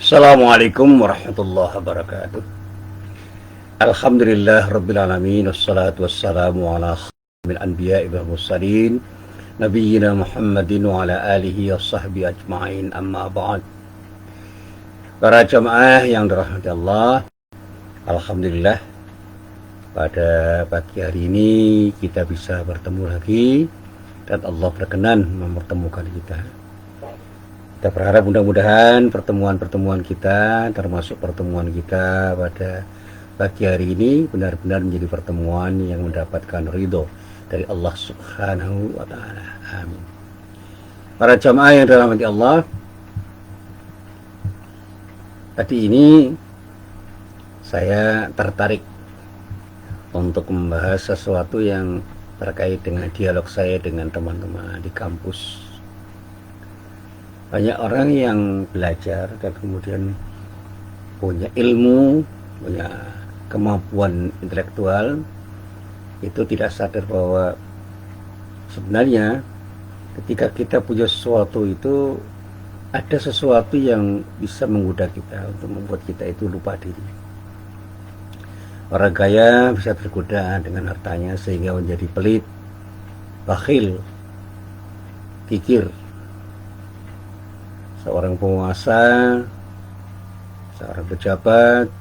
Assalamualaikum warahmatullahi wabarakatuh. Alhamdulillah rabbil alamin, wassalatu wassalamu ala khatamil anbiya'i wal mursalin nabiyyina Muhammadin wa ala alihi wa sahbihi ajma'in, amma ba'd. Para jamaah yang dirahmati Allah, alhamdulillah pada pagi hari ini kita bisa bertemu lagi dan Allah berkenan mempertemukan kita. Kita berharap mudah-mudahan pertemuan-pertemuan kita, termasuk pertemuan kita pada pagi hari ini, benar-benar menjadi pertemuan yang mendapatkan ridho dari Allah Subhanahu wa Ta'ala. Amin. Para jamaah yang dirahmati Allah, tadi ini saya tertarik untuk membahas sesuatu yang terkait dengan dialog saya dengan teman-teman di kampus. Banyak orang yang belajar dan kemudian punya ilmu, punya kemampuan intelektual, itu tidak sadar bahwa sebenarnya ketika kita punya sesuatu itu ada sesuatu yang bisa menggoda kita untuk membuat kita itu lupa diri. Orang kaya bisa tergoda dengan hartanya sehingga menjadi pelit, bakhil, kikir. Seorang penguasa, seorang pejabat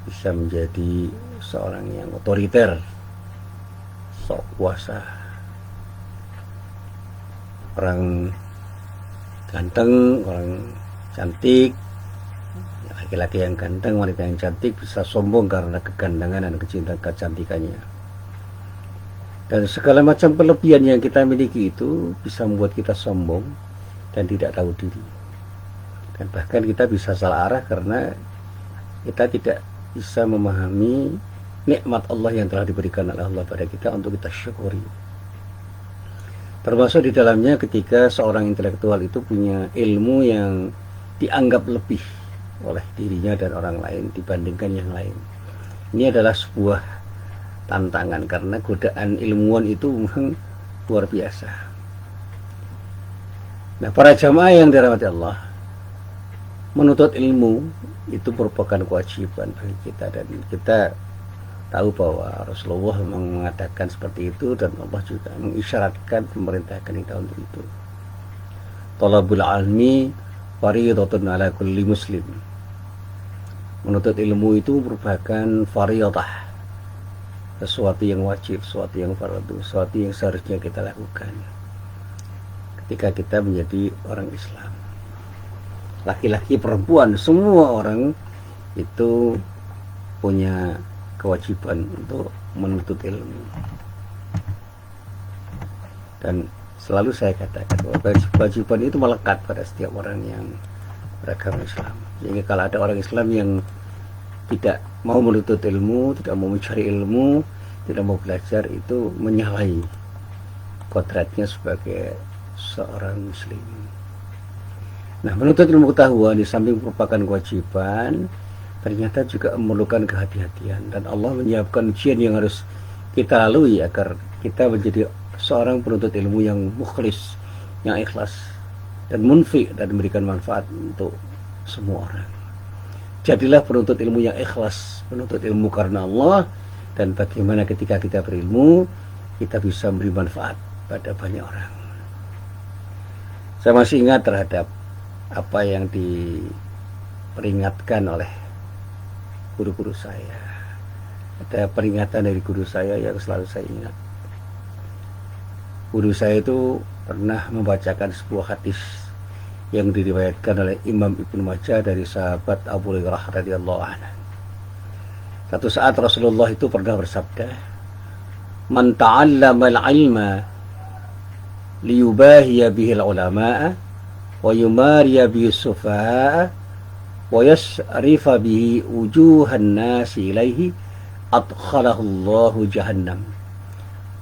bisa menjadi seorang yang otoriter, sok kuasa. Orang ganteng, orang cantik, laki-laki yang ganteng, wanita yang cantik bisa sombong karena kegantengan dan kecantikannya. Dan segala macam kelebihan yang kita miliki itu bisa membuat kita sombong dan tidak tahu diri. Dan bahkan kita bisa salah arah karena kita tidak bisa memahami nikmat Allah yang telah diberikan oleh Allah pada kita untuk kita syukuri. Termasuk di dalamnya ketika seorang intelektual itu punya ilmu yang dianggap lebih oleh dirinya dan orang lain dibandingkan yang lain. Ini adalah sebuah tantangan karena godaan ilmuwan itu memang luar biasa. Nah, para jamaah yang dirahmati Allah, menuntut ilmu itu merupakan kewajiban bagi kita, dan kita tahu bahwa Rasulullah memang mengatakan seperti itu dan Allah juga mengisyaratkan, memerintahkan kita untuk itu. Talabul ilmi fardhatun ala kulli muslim. Menuntut ilmu itu merupakan fardhah, sesuatu yang wajib, sesuatu yang fardu, sesuatu yang seharusnya kita lakukan ketika kita menjadi orang Islam. Laki-laki, perempuan, semua orang itu punya kewajiban untuk menuntut ilmu. Dan selalu saya katakan bahwa kewajiban itu melekat pada setiap orang yang beragama Islam. Jadi kalau ada orang Islam yang tidak mau menuntut ilmu, tidak mau mencari ilmu, tidak mau belajar, itu menyalahi kodratnya sebagai seorang muslim. Nah, menuntut ilmu pengetahuan di samping merupakan kewajiban, ternyata juga memerlukan kehati-hatian, dan Allah menyiapkan ujian yang harus kita lalui agar kita menjadi seorang penuntut ilmu yang mukhlis, yang ikhlas dan munfi, dan memberikan manfaat untuk semua orang. Jadilah penuntut ilmu yang ikhlas, penuntut ilmu karena Allah, dan bagaimana ketika kita berilmu kita bisa memberi manfaat pada banyak orang. Saya masih ingat terhadap apa yang diperingatkan oleh guru-guru saya. Ada peringatan dari guru saya yang selalu saya ingat. Guru saya itu pernah membacakan sebuah hadis yang diriwayatkan oleh Imam Ibnu Majah dari sahabat Abu Hurairah radhiyallahu anhu. Satu saat Rasulullah itu pernah bersabda, "Man ta'allama al-'ilma liyubahiya bihi al-ulama'a wa yumariya bihi sufaha'a wa yasrifa bihi wujuhan nasi ilaihi adkhalahu Allahu jahannam."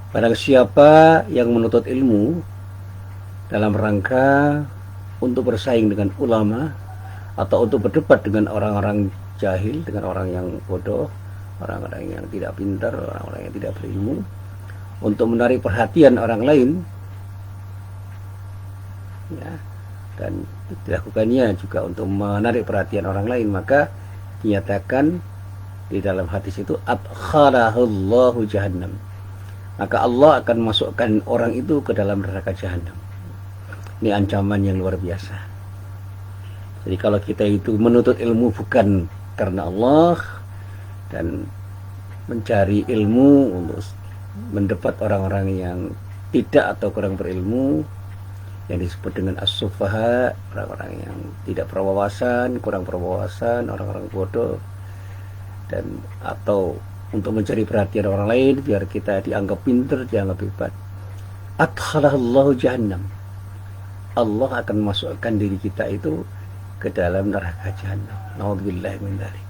Barang siapa yang menuntut ilmu dalam rangka untuk bersaing dengan ulama atau untuk berdebat dengan orang-orang jahil, dengan orang yang bodoh, orang-orang yang tidak pintar, orang-orang yang tidak berilmu, untuk menarik perhatian orang lain, ya, dan dilakukannya juga untuk menarik perhatian orang lain, maka dinyatakan di dalam hadis itu adkhalahullahu jahannam, maka Allah akan masukkan orang itu ke dalam neraka jahanam. Ini ancaman yang luar biasa. Jadi kalau kita itu menuntut ilmu bukan karena Allah dan mencari ilmu untuk mendapat orang-orang yang tidak atau kurang berilmu, yang disebut dengan as-sufaha, orang-orang yang tidak berwawasan, kurang berwawasan, orang-orang bodoh, dan atau untuk mencari perhatian orang lain biar kita dianggap pintar, dianggap hebat. Adkhalallahu jahannam, Allah akan masukkan diri kita itu ke dalam neraka jahanam. Nauzubillahi min dzalik.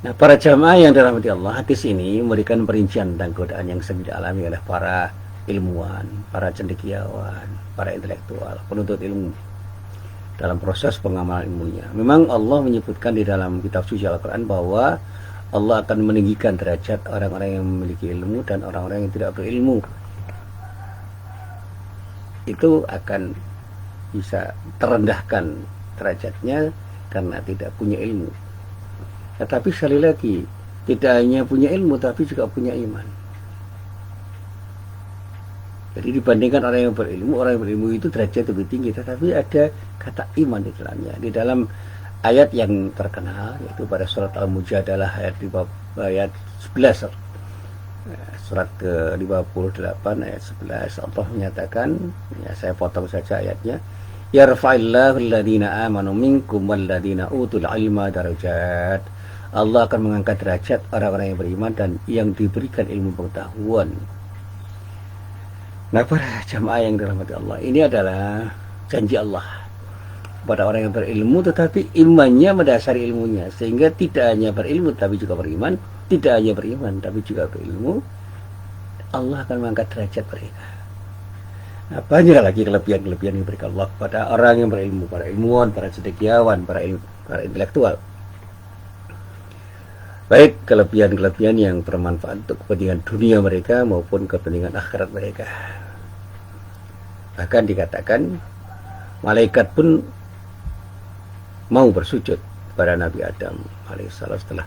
Nah, para jamaah yang dirahmati Allah, hadis ini memberikan perincian tentang godaan yang sering dialami oleh para ilmuwan, para cendekiawan, para intelektual, penuntut ilmu dalam proses pengamalan ilmunya. Memang Allah menyebutkan di dalam kitab suci Al-Quran bahwa Allah akan meninggikan derajat orang-orang yang memiliki ilmu dan orang-orang yang tidak berilmu. Itu akan bisa terendahkan derajatnya karena tidak punya ilmu. Tetapi sekali lagi, tidak hanya punya ilmu tapi juga punya iman. Jadi dibandingkan orang yang berilmu itu derajat lebih tinggi, tetapi ada kata iman di dalamnya. Di dalam ayat yang terkenal yaitu pada surat Al-Mujadalah ayat 11, surat ke-58 ayat 11, Allah menyatakan, ya saya potong saja ayatnya, yarfa'illahu alladhina amanu minkum walladhina utul ilma darajat. Allah akan mengangkat derajat orang-orang yang beriman dan yang diberikan ilmu pengetahuan. Nah, para jamaah yang dirahmati Allah, ini adalah janji Allah kepada orang yang berilmu tetapi imannya mendasari ilmunya, sehingga tidak hanya berilmu tapi juga beriman, tidak hanya beriman tapi juga berilmu, Allah akan mengangkat derajat mereka. Nah, banyak lagi kelebihan-kelebihan yang diberikan Allah kepada orang yang berilmu, para ilmuwan, para cendekiawan, para intelektual. Baik kelebihan-kelebihan yang bermanfaat untuk kepentingan dunia mereka maupun kepentingan akhirat mereka. Bahkan dikatakan malaikat pun mau bersujud kepada Nabi Adam alaihissalam setelah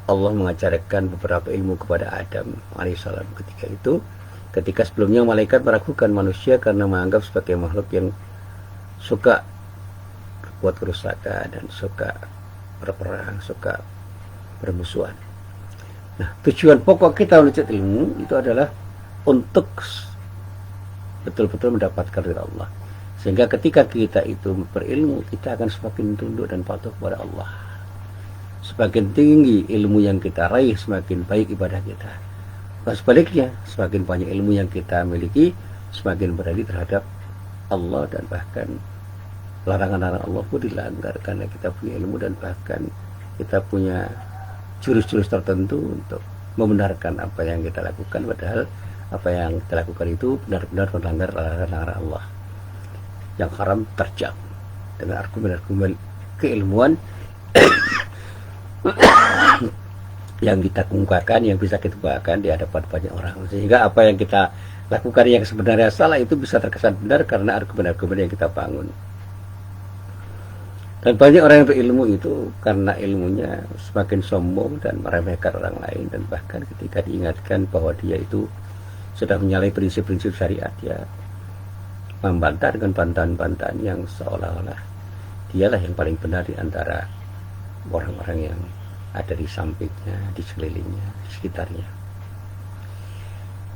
Allah mengajarkan beberapa ilmu kepada Adam alaihissalam. Ketika sebelumnya malaikat meragukan manusia karena menganggap sebagai makhluk yang suka berbuat kerusakan dan suka berperang, suka bermusuhan. Nah, tujuan pokok kita menuntut ilmu itu adalah untuk betul-betul mendapatkan ridha Allah. Sehingga ketika kita itu berilmu, kita akan semakin tunduk dan patuh kepada Allah. Semakin tinggi ilmu yang kita raih, semakin baik ibadah kita. Dan sebaliknya, semakin banyak ilmu yang kita miliki, semakin berani terhadap Allah, dan bahkan larangan-larangan Allah pun dilanggar karena kita punya ilmu dan bahkan kita punya jurus-jurus tertentu untuk membenarkan apa yang kita lakukan, padahal apa yang kita lakukan itu benar-benar melanggar larangan Allah yang haram terjang dengan argumen-argumen keilmuan yang kita kemukakan, yang bisa kita kemukakan di hadapan banyak orang, sehingga apa yang kita lakukan yang sebenarnya salah itu bisa terkesan benar karena argumen-argumen yang kita bangun. Dan banyak orang yang berilmu itu karena ilmunya semakin sombong dan meremehkan orang lain, dan bahkan ketika diingatkan bahwa dia itu sudah menyalahi prinsip-prinsip syariat, dia membantah dengan bantahan-bantahan yang seolah-olah dialah yang paling benar di antara orang-orang yang ada di sampingnya, di sekelilingnya, di sekitarnya.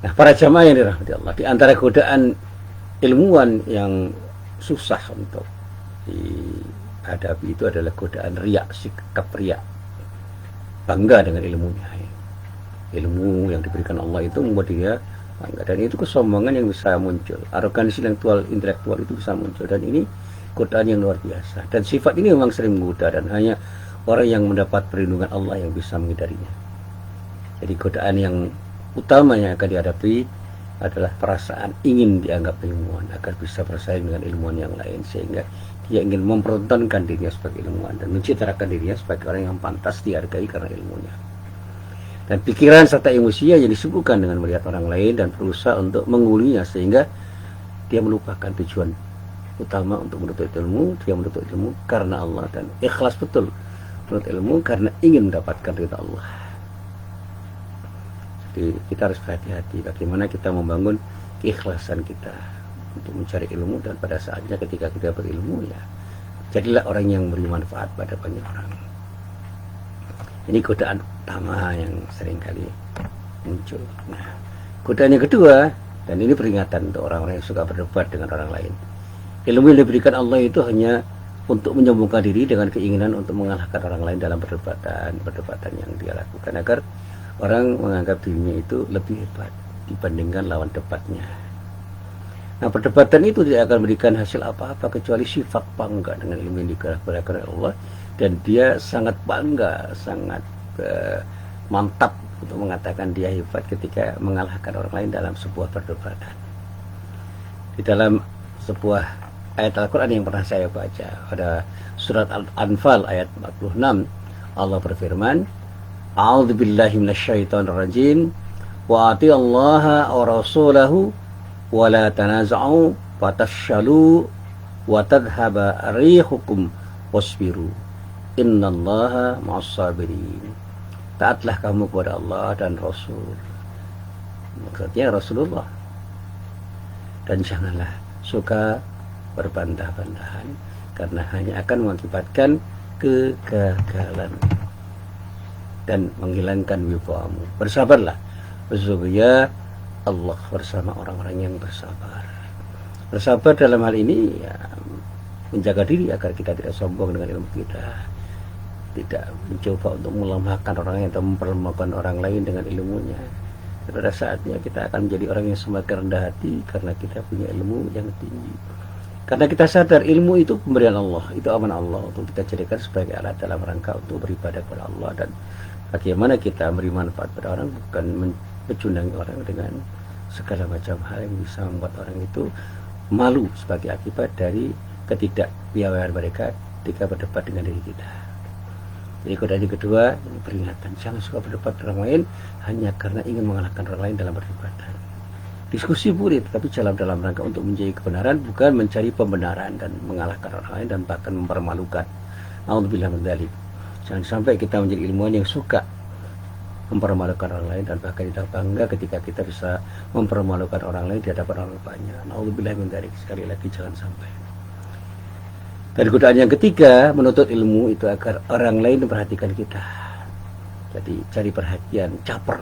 Nah, para jamaah yang dirahmati Allah, di antara godaan ilmuwan yang susah untuk dihadapi itu adalah godaan riya, sikap riya, bangga dengan ilmunya. Ilmu yang diberikan Allah itu membuat dia bangga, dan itu kesombongan yang bisa muncul, arogansi intelektual itu bisa muncul, dan ini godaan yang luar biasa. Dan sifat ini memang sering menggoda dan hanya orang yang mendapat perlindungan Allah yang bisa menghindarinya. Jadi godaan yang utama yang akan dihadapi adalah perasaan ingin dianggap ilmuwan agar bisa bersaing dengan ilmuwan yang lain, sehingga dia ingin mempertontonkan dirinya sebagai ilmuwan dan mencitrakan dirinya sebagai orang yang pantas dihargai karena ilmunya. Dan pikiran serta emosinya yang disibukkan dengan melihat orang lain dan berusaha untuk mengulinya, sehingga dia melupakan tujuan utama untuk menuntut ilmu, dia menuntut ilmu karena Allah dan ikhlas betul menuntut ilmu karena ingin mendapatkan ridha Allah. Jadi kita harus berhati-hati bagaimana kita membangun keikhlasan kita untuk mencari ilmu, dan pada saatnya ketika kita berilmu ya jadilah orang yang beri manfaat pada banyak orang. Ini godaan utama yang seringkali muncul. Nah, godaan yang kedua, dan ini peringatan untuk orang-orang yang suka berdebat dengan orang lain. Ilmu yang diberikan Allah itu hanya untuk menyombongkan diri dengan keinginan untuk mengalahkan orang lain dalam perdebatan yang dia lakukan, agar orang menganggap dirinya itu lebih hebat dibandingkan lawan debatnya. Nah, perdebatan itu tidak akan memberikan hasil apa-apa kecuali sifat bangga dengan ilmu yang diberikan oleh Allah, dan dia sangat bangga, sangat mantap untuk mengatakan dia hebat ketika mengalahkan orang lain dalam sebuah perdebatan. Di dalam sebuah ayat Al-Quran yang pernah saya baca, pada surat Al-Anfal ayat 46, Allah berfirman, A'udzubillahi minasyaitonirrajim, wa ati'allaha wa rasulahu wa la tanaza'u fatafshalu wa tadhhaba rihukum wasbiru innallaha ma'as-sabirin. Taatlah kamu kepada Allah dan Rasul, maksudnya Rasulullah, dan janganlah suka berbantah-bantahan karena hanya akan mengakibatkan kegagalan dan menghilangkan wibawamu. Bersabarlah, sesungguhnya Allah bersama orang-orang yang bersabar. Bersabar dalam hal ini ya, menjaga diri agar kita tidak sombong dengan ilmu kita, tidak mencoba untuk melemahkan orang lain atau memperlemahkan orang lain dengan ilmunya. Pada saatnya kita akan menjadi orang yang semakin rendah hati karena kita punya ilmu yang tinggi. Karena kita sadar ilmu itu pemberian Allah, itu amanah Allah untuk kita jadikan sebagai alat dalam rangka untuk beribadah kepada Allah, dan bagaimana kita beri manfaat pada orang, bukan mencundangi orang dengan segala macam hal yang bisa membuat orang itu malu sebagai akibat dari ketidakpiawaian mereka ketika berdebat dengan diri kita. Jadi godaan yang kedua, ini peringatan, jangan suka berdebat dengan orang lain hanya karena ingin mengalahkan orang lain dalam perdebatan. Diskusi boleh, tetapi dalam rangka untuk mencari kebenaran, bukan mencari pembenaran dan mengalahkan orang lain dan bahkan mempermalukan. Na'udzubillah min dzalik. Jangan sampai kita menjadi ilmuwan yang suka mempermalukan orang lain dan bahkan kita bangga ketika kita bisa mempermalukan orang lain di hadapan orang banyak. Na'udzubillah min dzalik. Sekali lagi jangan sampai. Dan godaan yang ketiga, menuntut ilmu itu agar orang lain memperhatikan kita. Jadi cari perhatian, caper.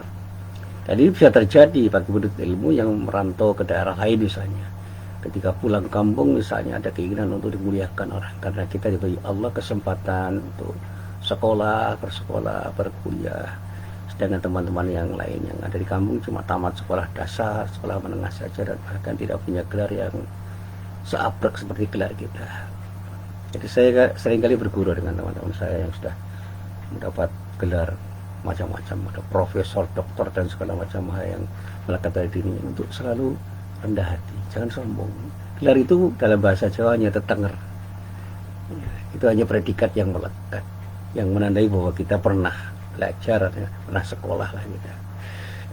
Dan ini bisa terjadi bagi penuntut ilmu yang merantau ke daerah lain misalnya. Ketika pulang kampung misalnya ada keinginan untuk dimuliakan orang, karena kita diberi Allah kesempatan untuk sekolah, bersekolah, berkuliah. Sedangkan teman-teman yang lain yang ada di kampung cuma tamat sekolah dasar, sekolah menengah saja, dan bahkan tidak punya gelar yang seabrek seperti gelar kita. Jadi saya seringkali berguru dengan teman-teman saya yang sudah mendapat gelar macam-macam, ada profesor, doktor, dan segala macam hal yang melekat dari dirinya, untuk selalu rendah hati, jangan sombong. Gelar itu dalam bahasa Jawa hanya tetenger, itu hanya predikat yang melekat, yang menandai bahwa kita pernah belajar, pernah sekolah lah kita.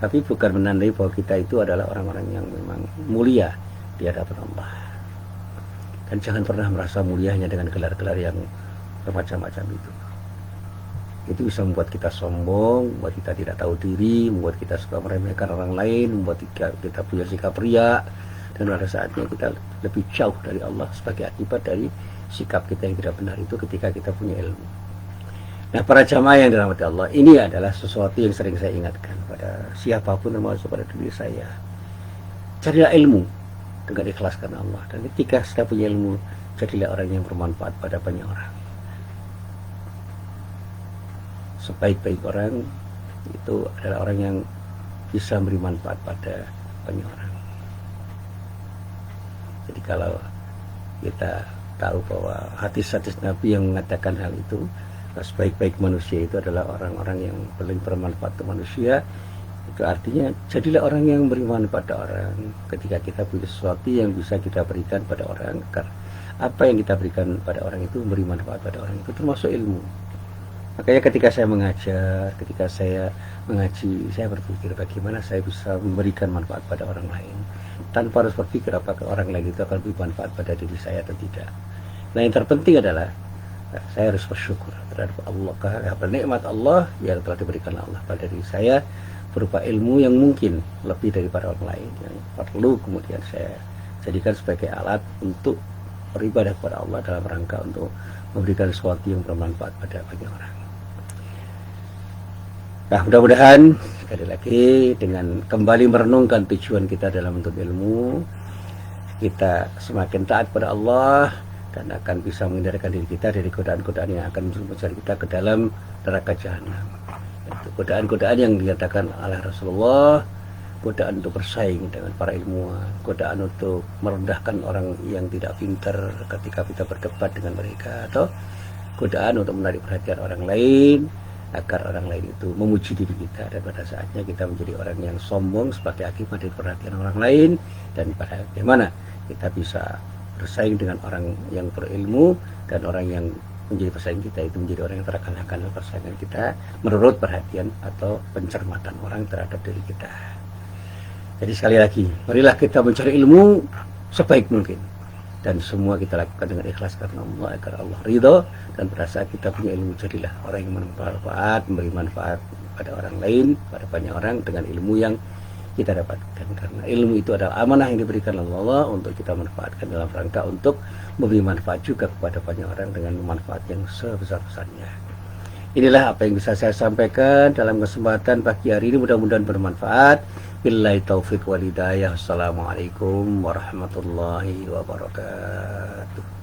Tapi bukan menandai bahwa kita itu adalah orang-orang yang memang mulia di hadapan Allah. Dan jangan pernah merasa mulia hanya dengan gelar-gelar yang bermacam-macam itu. Itu bisa membuat kita sombong, membuat kita tidak tahu diri, membuat kita suka meremehkan orang lain, membuat kita punya sikap riya, dan pada saatnya kita lebih jauh dari Allah sebagai akibat dari sikap kita yang tidak benar itu ketika kita punya ilmu. Nah, para jamaah yang dirahmati Allah, ini adalah sesuatu yang sering saya ingatkan pada siapapun, termasuk pada diri saya. Carilah ilmu dengan ikhlas karena Allah, dan ketika sudah punya ilmu, jadilah orang yang bermanfaat pada banyak orang. Sebaik-baik orang itu adalah orang yang bisa memberi manfaat pada banyak orang. Jadi kalau kita tahu bahwa hadis-hadis Nabi yang mengatakan hal itu, sebaik-baik manusia itu adalah orang-orang yang paling bermanfaat untuk manusia, itu artinya jadilah orang yang beri manfaat pada orang. Ketika kita punya sesuatu yang bisa kita berikan pada orang, karena apa yang kita berikan pada orang itu memberi manfaat pada orang itu, termasuk ilmu. Makanya ketika saya mengajar, ketika saya mengaji, saya berpikir bagaimana saya bisa memberikan manfaat pada orang lain tanpa harus berpikir apakah orang lain itu akan beri manfaat pada diri saya atau tidak. Nah, yang terpenting adalah saya harus bersyukur terhadap Allah, karena nikmat Allah yang telah diberikan Allah pada diri saya berupa ilmu yang mungkin lebih daripada orang lain, yang perlu kemudian saya jadikan sebagai alat untuk beribadah kepada Allah dalam rangka untuk memberikan sesuatu yang bermanfaat pada banyak orang. Nah, mudah-mudahan sekali lagi dengan kembali merenungkan tujuan kita dalam menuntut ilmu, kita semakin taat pada Allah dan akan bisa menghindarkan diri kita dari godaan-godaan yang akan mencari kita ke dalam neraka jahanam. Godaan-godaan yang dikatakan oleh Rasulullah, godaan untuk bersaing dengan para ilmuwan, godaan untuk merendahkan orang yang tidak pintar ketika kita berdebat dengan mereka, atau godaan untuk menarik perhatian orang lain agar orang lain itu memuji diri kita, dan pada saatnya kita menjadi orang yang sombong sebagai akibat dari perhatian orang lain. Dan bagaimana kita bisa bersaing dengan orang yang berilmu, dan orang yang menjadi pesaing kita itu menjadi orang yang terkalahkan dalam persaingan kita menurut perhatian atau pencermatan orang terhadap diri kita. Jadi sekali lagi, marilah kita mencari ilmu sebaik mungkin, dan semua kita lakukan dengan ikhlas karena Allah, agar Allah ridho. Dan pada saat kita punya ilmu, jadilah orang yang bermanfaat, memberi manfaat pada orang lain, pada banyak orang dengan ilmu yang kita dapatkan. Karena ilmu itu adalah amanah yang diberikan oleh Allah untuk kita manfaatkan dalam rangka untuk memberi manfaat juga kepada banyak orang dengan manfaat yang sebesar-besarnya. Inilah apa yang bisa saya sampaikan dalam kesempatan pagi hari ini, mudah-mudahan bermanfaat. Billahi taufiq wal hidayah. Assalamualaikum warahmatullahi wabarakatuh.